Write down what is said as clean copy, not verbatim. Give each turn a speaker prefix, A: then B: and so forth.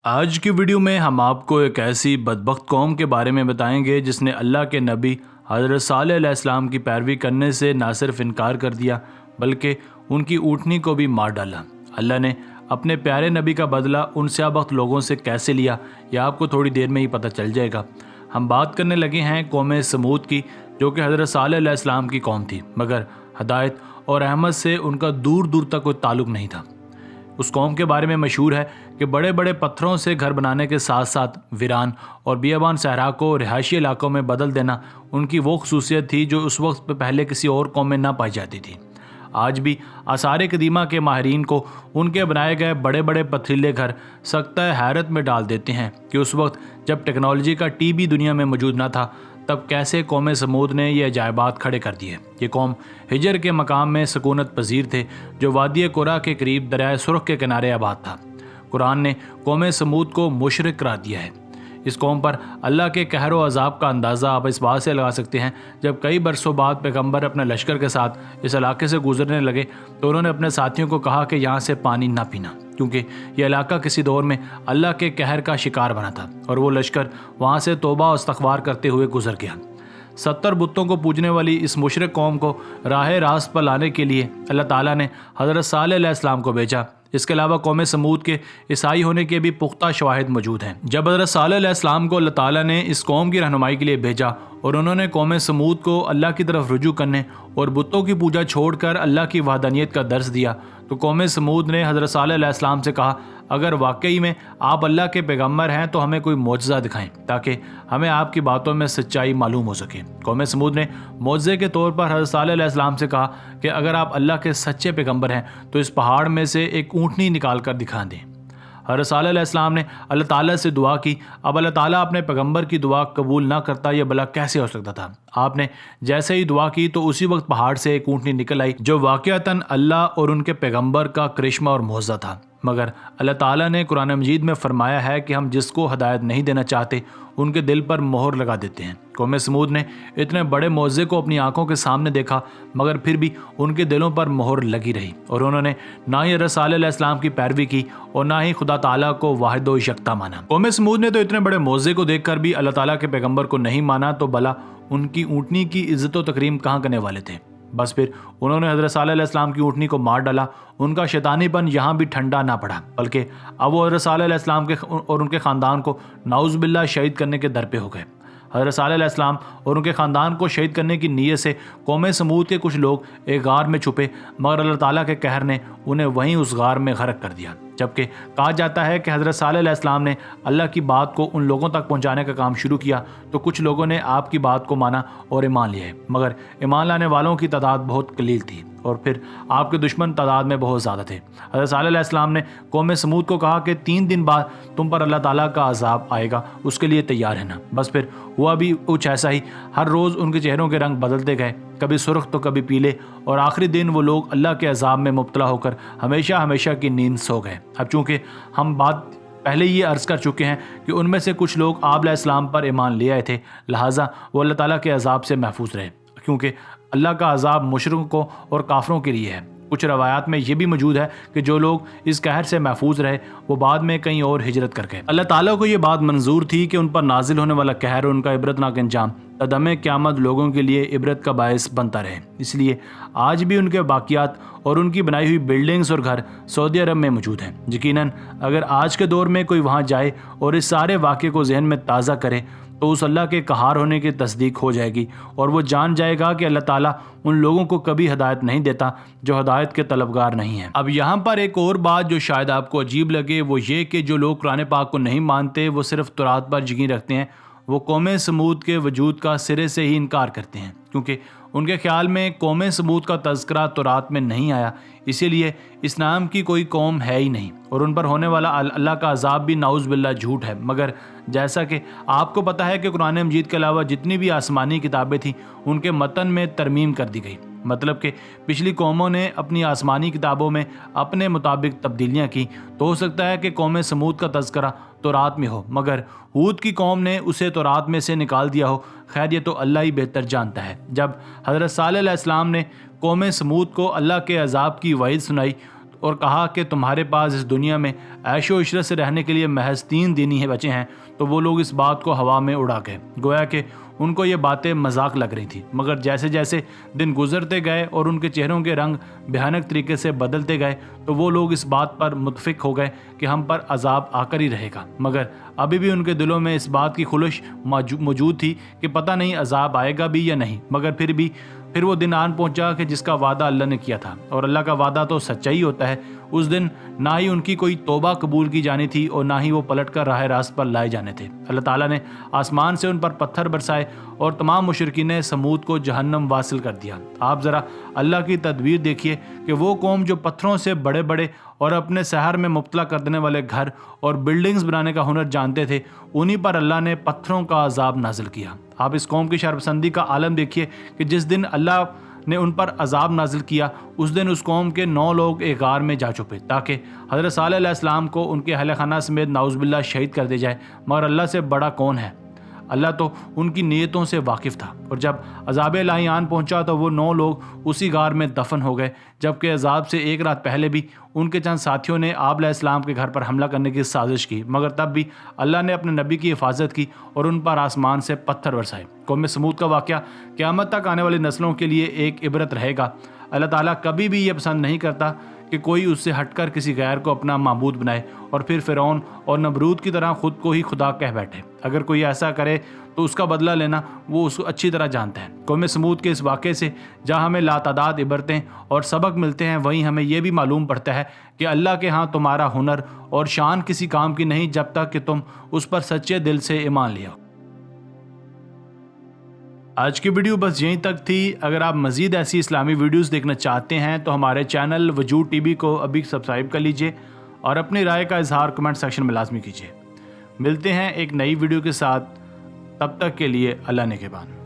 A: آج کی ویڈیو میں ہم آپ کو ایک ایسی بدبخت قوم کے بارے میں بتائیں گے جس نے اللہ کے نبی حضرت صالح علیہ السلام کی پیروی کرنے سے نہ صرف انکار کر دیا بلکہ ان کی اونٹنی کو بھی مار ڈالا۔ اللہ نے اپنے پیارے نبی کا بدلہ ان سیاہ بخت لوگوں سے کیسے لیا یہ آپ کو تھوڑی دیر میں ہی پتہ چل جائے گا۔ ہم بات کرنے لگے ہیں قوم سمود کی، جو کہ حضرت صالح علیہ السلام کی قوم تھی، مگر ہدایت اور رحمت سے ان کا دور دور تک کوئی تعلق نہیں تھا۔ اس قوم کے بارے میں مشہور ہے کہ بڑے بڑے پتھروں سے گھر بنانے کے ساتھ ساتھ ویران اور بیابان صحرا کو رہائشی علاقوں میں بدل دینا ان کی وہ خصوصیت تھی جو اس وقت پہلے کسی اور قوم میں نہ پائی جاتی تھی۔ آج بھی آثار قدیمہ کے ماہرین کو ان کے بنائے گئے بڑے بڑے پتھریلے گھر سکتہ حیرت میں ڈال دیتے ہیں کہ اس وقت جب ٹیکنالوجی کا ٹی بی دنیا میں موجود نہ تھا تب کیسے قوم سمود نے یہ عجائبات کھڑے کر دیے۔ یہ قوم ہجر کے مقام میں سکونت پذیر تھے جو وادی قرا کے قریب دریائے سرخ کے کنارے آباد تھا۔ قرآن نے قوم سمود کو مشرک قرار دیا ہے۔ اس قوم پر اللہ کے قہر و عذاب کا اندازہ آپ اس بات سے لگا سکتے ہیں جب کئی برسوں بعد پیغمبر اپنے لشکر کے ساتھ اس علاقے سے گزرنے لگے تو انہوں نے اپنے ساتھیوں کو کہا کہ یہاں سے پانی نہ پینا، کیونکہ یہ علاقہ کسی دور میں اللہ کے قہر کا شکار بنا تھا اور وہ لشکر وہاں سے توبہ و استغفار کرتے ہوئے گزر گیا۔ 70 بتوں کو پوجنے والی اس مشرک قوم کو راہ راست پر لانے کے لیے اللہ تعالیٰ نے حضرت صالح علیہ السلام کو بھیجا۔ اس کے علاوہ قوم سمود کے عیسائی ہونے کے بھی پختہ شواہد موجود ہیں۔ جب حضرت صالح علیہ السلام کو اللہ تعالیٰ نے اس قوم کی رہنمائی کے لیے بھیجا اور انہوں نے قوم سمود کو اللہ کی طرف رجوع کرنے اور بتوں کی پوجا چھوڑ کر اللہ کی وحدانیت کا درس دیا تو قوم سمود نے حضرت صالح علیہ السلام سے کہا، اگر واقعی میں آپ اللہ کے پیغمبر ہیں تو ہمیں کوئی معجزہ دکھائیں تاکہ ہمیں آپ کی باتوں میں سچائی معلوم ہو سکے۔ قوم سمود نے معجزے کے طور پر حضرت صالح علیہ السلام سے کہا کہ اگر آپ اللہ کے سچے پیغمبر ہیں تو اس پہاڑ میں سے ایک اونٹنی نکال کر دکھا دیں۔ حضرت صالح علیہ السلام نے اللہ تعالیٰ سے دعا کی۔ اب اللہ تعالیٰ اپنے پیغمبر کی دعا قبول نہ کرتا یہ بھلا کیسے ہو سکتا تھا؟ آپ نے جیسے ہی دعا کی تو اسی وقت پہاڑ سے ایک اونٹنی نکل آئی جو واقعتاً اللہ اور ان کے پیغمبر کا کرشمہ اور معجزہ تھا۔ مگر اللہ تعالیٰ نے قرآن مجید میں فرمایا ہے کہ ہم جس کو ہدایت نہیں دینا چاہتے ان کے دل پر مہر لگا دیتے ہیں۔ قوم سمود نے اتنے بڑے معجزے کو اپنی آنکھوں کے سامنے دیکھا مگر پھر بھی ان کے دلوں پر مہر لگی رہی اور انہوں نے نہ ہی حضرت صالح علیہ السلام کی پیروی کی اور نہ ہی خدا تعالیٰ کو واحد و یکتا مانا۔ قوم سمود نے تو اتنے بڑے معجزے کو دیکھ کر بھی اللہ تعالیٰ کے پیغمبر کو نہیں مانا تو بھلا ان کی اونٹنی کی عزت و تکریم کہاں کرنے والے تھے؟ بس پھر انہوں نے حضرت صالح علیہ السلام کی اونٹنی کو مار ڈالا۔ ان کا شیطانی پن یہاں بھی ٹھنڈا نہ پڑا بلکہ اب وہ حضرت صالح علیہ السلام کے اور ان کے خاندان کو نعوذ باللہ شہید کرنے کے در پہ ہو گئے۔ حضرت صالح علیہ السلام اور ان کے خاندان کو شہید کرنے کی نیت سے قوم سمود کے کچھ لوگ ایک غار میں چھپے مگر اللہ تعالیٰ کے قہر نے انہیں وہیں اس غار میں غرق کر دیا۔ جبکہ کہا جاتا ہے کہ حضرت صالح علیہ السلام نے اللہ کی بات کو ان لوگوں تک پہنچانے کا کام شروع کیا تو کچھ لوگوں نے آپ کی بات کو مانا اور ایمان لیا، مگر ایمان لانے والوں کی تعداد بہت قلیل تھی اور پھر آپ کے دشمن تعداد میں بہت زیادہ تھے۔ حضرت صالح علیہ السلام نے قوم سمود کو کہا کہ 3 دن بعد تم پر اللہ تعالیٰ کا عذاب آئے گا، اس کے لیے تیار رہنا۔ بس پھر ہوا بھی کچھ ایسا ہی، ہر روز ان کے چہروں کے رنگ بدلتے گئے، کبھی سرخ تو کبھی پیلے، اور آخری دن وہ لوگ اللہ کے عذاب میں مبتلا ہو کر ہمیشہ ہمیشہ کی نیند سو گئے۔ اب چونکہ ہم بات پہلے یہ عرض کر چکے ہیں کہ ان میں سے کچھ لوگ آپ علیہ السلام پر ایمان لے آئے تھے، لہٰذا وہ اللہ تعالیٰ کے عذاب سے محفوظ رہے، کیونکہ اللہ کا عذاب مشرکوں اور کافروں کے لیے ہے۔ کچھ روایات میں یہ بھی موجود ہے کہ جو لوگ اس قہر سے محفوظ رہے وہ بعد میں کہیں اور ہجرت کر گئے۔ اللہ تعالیٰ کو یہ بات منظور تھی کہ ان پر نازل ہونے والا قہر اور ان کا عبرتناک انجام قدم قیامت لوگوں کے لیے عبرت کا باعث بنتا رہے۔ اس لیے آج بھی ان کے باقیات اور ان کی بنائی ہوئی بلڈنگز اور گھر سعودی عرب میں موجود ہیں۔ یقیناً اگر آج کے دور میں کوئی وہاں جائے اور اس سارے واقعے کو ذہن میں تازہ کرے تو اس اللہ کے قہار ہونے کی تصدیق ہو جائے گی اور وہ جان جائے گا کہ اللہ تعالیٰ ان لوگوں کو کبھی ہدایت نہیں دیتا جو ہدایت کے طلبگار نہیں ہیں۔ اب یہاں پر ایک اور بات جو شاید آپ کو عجیب لگے وہ یہ کہ جو لوگ قرآن پاک کو نہیں مانتے وہ صرف تورات پر یقین رکھتے ہیں، وہ قوم سمود کے وجود کا سرے سے ہی انکار کرتے ہیں، کیونکہ ان کے خیال میں قوم سمود کا تذکرہ تورات میں نہیں آیا، اسی لیے اس نام کی کوئی قوم ہے ہی نہیں اور ان پر ہونے والا اللہ کا عذاب بھی نعوذ باللہ جھوٹ ہے۔ مگر جیسا کہ آپ کو پتہ ہے کہ قرآن مجید کے علاوہ جتنی بھی آسمانی کتابیں تھیں ان کے متن میں ترمیم کر دی گئی، مطلب کہ پچھلی قوموں نے اپنی آسمانی کتابوں میں اپنے مطابق تبدیلیاں کی، تو ہو سکتا ہے کہ قوم سمود کا تذکرہ تورات میں ہو مگر ہود کی قوم نے اسے تورات میں سے نکال دیا ہو۔ خیر یہ تو اللہ ہی بہتر جانتا ہے۔ جب حضرت صالح علیہ السلام نے قوم سمود کو اللہ کے عذاب کی وعید سنائی اور کہا کہ تمہارے پاس اس دنیا میں عیش و عشرت سے رہنے کے لیے محض 3 دن ہی بچے ہیں، تو وہ لوگ اس بات کو ہوا میں اڑا گئے، گویا کہ ان کو یہ باتیں مذاق لگ رہی تھیں۔ مگر جیسے جیسے دن گزرتے گئے اور ان کے چہروں کے رنگ بھیانک طریقے سے بدلتے گئے تو وہ لوگ اس بات پر متفق ہو گئے کہ ہم پر عذاب آ کر ہی رہے گا، مگر ابھی بھی ان کے دلوں میں اس بات کی خلش موجود تھی کہ پتہ نہیں عذاب آئے گا بھی یا نہیں۔ مگر پھر وہ دن آن پہنچا کہ جس کا وعدہ اللہ نے کیا تھا، اور اللہ کا وعدہ تو سچا ہی ہوتا ہے۔ اس دن نہ ہی ان کی کوئی توبہ قبول کی جانی تھی اور نہ ہی وہ پلٹ کر راہ راست پر لائے جانے تھے۔ اللہ تعالیٰ نے آسمان سے ان پر پتھر برسائے اور تمام مشرکین سمود کو جہنم واصل کر دیا۔ آپ ذرا اللہ کی تدبیر دیکھیے کہ وہ قوم جو پتھروں سے بڑے بڑے اور اپنے سحر میں مبتلا کر دینے والے گھر اور بلڈنگز بنانے کا ہنر جانتے تھے، انہی پر اللہ نے پتھروں کا عذاب نازل کیا۔ آپ اس قوم کی شرپسندی کا عالم دیکھیے کہ جس دن اللہ نے ان پر عذاب نازل کیا اس دن اس قوم کے 9 لوگ ایک غار میں جا چھپے تاکہ حضرت صالح علیہ السلام کو ان کے اہل خانہ سمیت نعوذ باللہ شہید کر دیا جائے، مگر اللہ سے بڑا کون ہے؟ اللہ تو ان کی نیتوں سے واقف تھا، اور جب عذاب الہی آن پہنچا تو وہ 9 لوگ اسی غار میں دفن ہو گئے، جبکہ عذاب سے ایک رات پہلے بھی ان کے چند ساتھیوں نے آپ علیہ السلام کے گھر پر حملہ کرنے کی سازش کی، مگر تب بھی اللہ نے اپنے نبی کی حفاظت کی اور ان پر آسمان سے پتھر برسائے۔ قوم سمود کا واقعہ قیامت تک آنے والی نسلوں کے لیے ایک عبرت رہے گا۔ اللہ تعالیٰ کبھی بھی یہ پسند نہیں کرتا کہ کوئی اس سے ہٹ کر کسی غیر کو اپنا معبود بنائے اور پھر فرعون اور نمرود کی طرح خود کو ہی خدا کہہ بیٹھے۔ اگر کوئی ایسا کرے تو اس کا بدلہ لینا وہ اس کو اچھی طرح جانتا ہے۔ قوم سمود کے اس واقعے سے جہاں ہمیں لاتعداد عبرتیں اور سبق ملتے ہیں، وہیں ہمیں یہ بھی معلوم پڑتا ہے کہ اللہ کے ہاں تمہارا ہنر اور شان کسی کام کی نہیں جب تک کہ تم اس پر سچے دل سے ایمان لے آؤ۔ آج کی ویڈیو بس یہیں تک تھی۔ اگر آپ مزید ایسی اسلامی ویڈیوز دیکھنا چاہتے ہیں تو ہمارے چینل وجود ٹی وی کو ابھی سبسکرائب کر لیجئے اور اپنی رائے کا اظہار کمنٹ سیکشن میں لازمی کیجیے۔ ملتے ہیں ایک نئی ویڈیو کے ساتھ، تب تک کے لیے اللہ نگہبان۔